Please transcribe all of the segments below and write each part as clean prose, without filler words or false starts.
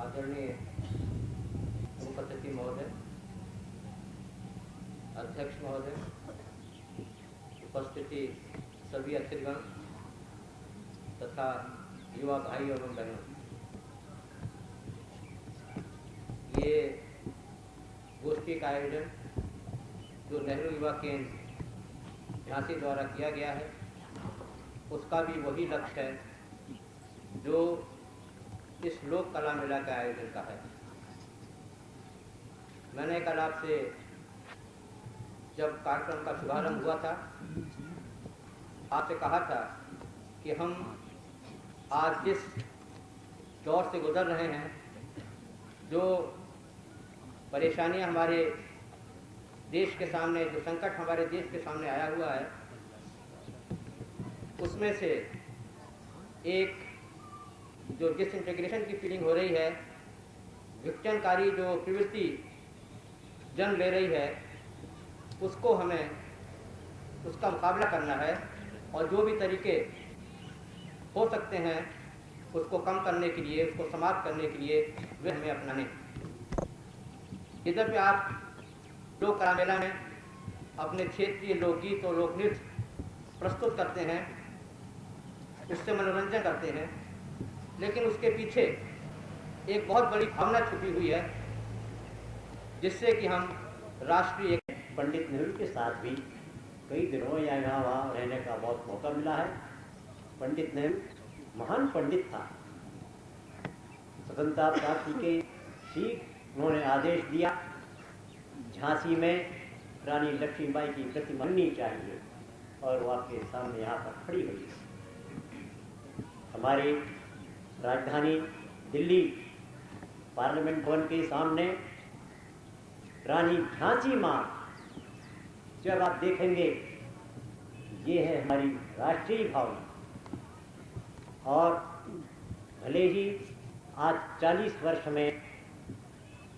आदरणीय उपसचिव महोदय, अध्यक्ष महोदय, उपस्थिति सभी अतिथिगण तथा युवा भाई एवं बहनों, ये गोष्ठी का आयोजन जो नेहरू युवा केंद्र झांसी द्वारा किया गया है, उसका भी वही लक्ष्य है जो इस लोक कला मेला के आयोजन का है। मैंने कल आपसे जब कार्यक्रम का शुभारंभ हुआ था, आपसे कहा था कि हम आज जिस दौर से गुजर रहे हैं, जो परेशानियां हमारे देश के सामने, जो संकट हमारे देश के सामने आया हुआ है, उसमें से एक जो डिसइंटीग्रेशन की फीलिंग हो रही है, विघटनकारी जो प्रवृत्ति जन्म ले रही है, उसको हमें उसका मुकाबला करना है और जो भी तरीके हो सकते हैं उसको कम करने के लिए, उसको समाप्त करने के लिए वे हमें अपनाने। इधर पे आप लोक कला मेला में अपने क्षेत्रीय लोकगीत और लोक नृत्य प्रस्तुत करते हैं, उससे मनोरंजन करते हैं, लेकिन उसके पीछे एक बहुत बड़ी भावना छुपी हुई है, जिससे कि हम राष्ट्रीय। पंडित नेहरू के साथ भी कई दिनों या यहाँ वहाँ रहने का बहुत मौका मिला है। पंडित नेहरू महान पंडित था। स्वतंत्रता प्राप्ति के शीघ्र उन्होंने आदेश दिया, झांसी में रानी लक्ष्मीबाई की प्रतिमा बननी चाहिए, और वो आपके सामने यहाँ पर खड़ी हुई है। हमारी राजधानी दिल्ली पार्लियामेंट भवन के सामने रानी झांसी माँ, जब आप देखेंगे, ये है हमारी राष्ट्रीय भावना। और भले ही आज 40 वर्ष में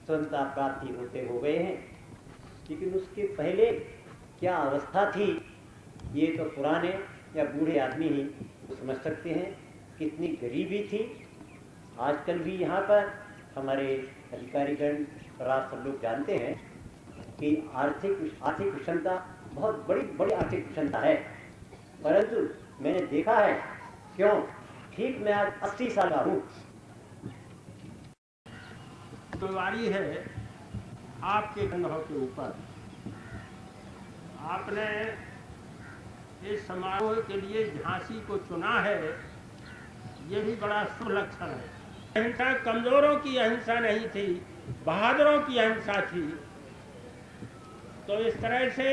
स्वतंत्रता प्राप्ति होते हो गए हैं, लेकिन उसके पहले क्या अवस्था थी, ये तो पुराने या बूढ़े आदमी ही समझ सकते हैं। कितनी गरीबी थी। आजकल भी यहाँ पर हमारे अधिकारीगण और आप सब लोग जानते हैं कि आर्थिक विषमता बहुत बड़ी आर्थिक विषमता है, परंतु मैंने देखा है, क्यों, ठीक मैं आज 80 साल का हूँ। जिम्मेवारी है आपके कंधों के ऊपर। आपने इस समारोह के लिए झांसी को चुना है, ये भी बड़ा शुभ लक्षण है। अहिंसा कमजोरों की अहिंसा नहीं थी, बहादुरों की अहिंसा थी। तो इस तरह से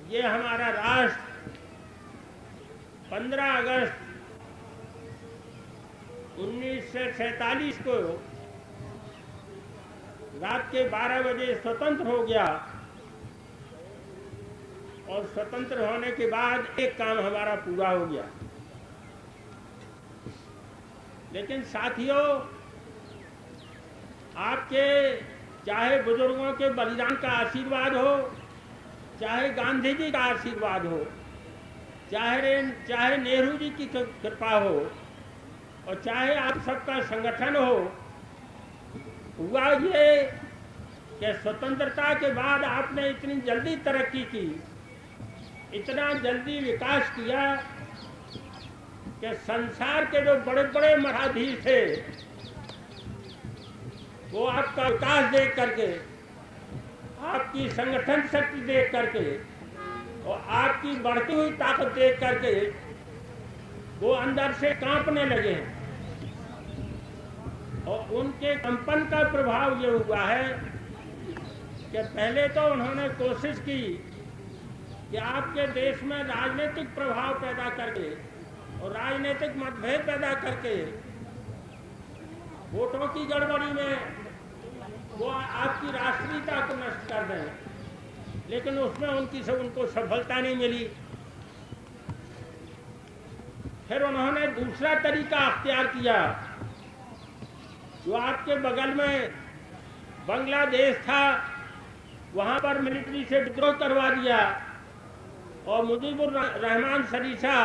ये हमारा राष्ट्र 15 अगस्त 1947 को रात के 12 बजे स्वतंत्र हो गया, और स्वतंत्र होने के बाद एक काम हमारा पूरा हो गया। लेकिन साथियों, आपके चाहे बुजुर्गों के बलिदान का आशीर्वाद हो, चाहे गांधी जी का आशीर्वाद हो, चाहे नेहरू जी की कृपा हो, और चाहे आप सबका संगठन हो, हुआ ये कि स्वतंत्रता के बाद आपने इतनी जल्दी तरक्की की, इतना जल्दी विकास किया कि संसार के जो बड़े बड़े महाधीश थे, वो आपका विकास देख करके, आपकी संगठन शक्ति देख करके और आपकी बढ़ती हुई ताकत देख करके वो अंदर से कांपने लगे हैं। और उनके कंपन का प्रभाव ये हुआ है कि पहले तो उन्होंने कोशिश की कि आपके देश में राजनीतिक प्रभाव पैदा करके और राजनीतिक मतभेद पैदा करके वोटों की गड़बड़ी में वो आपकी राष्ट्रीयता को नष्ट कर दें, लेकिन उसमें उनको सफलता नहीं मिली। फिर उन्होंने दूसरा तरीका अख्तियार किया, जो आपके बगल में बांग्लादेश था, वहां पर मिलिट्री से विद्रोह करवा दिया, और मुजीबुर रहमान सरीसा,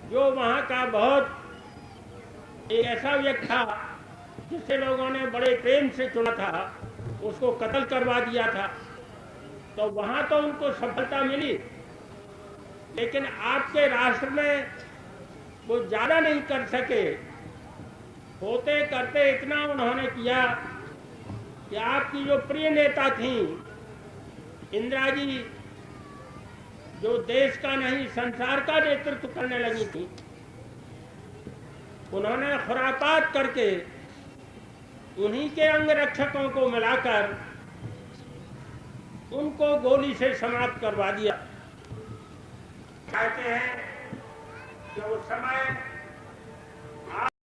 जो वहां का बहुत एक ऐसा व्यक्ति था जिसे लोगों ने बड़े प्रेम से चुना था, उसको कत्ल करवा दिया था। तो वहां तो उनको सफलता मिली, लेकिन आपके राष्ट्र में वो ज्यादा नहीं कर सके। होते करते इतना उन्होंने किया कि आपकी जो प्रिय नेता थी इंदिरा जी, जो देश का नहीं संसार का नेतृत्व करने लगी थी, उन्होंने खुरापात करके उन्हीं के अंगरक्षकों को मिलाकर उनको गोली से समाप्त करवा दिया। कहते हैं कि उस समय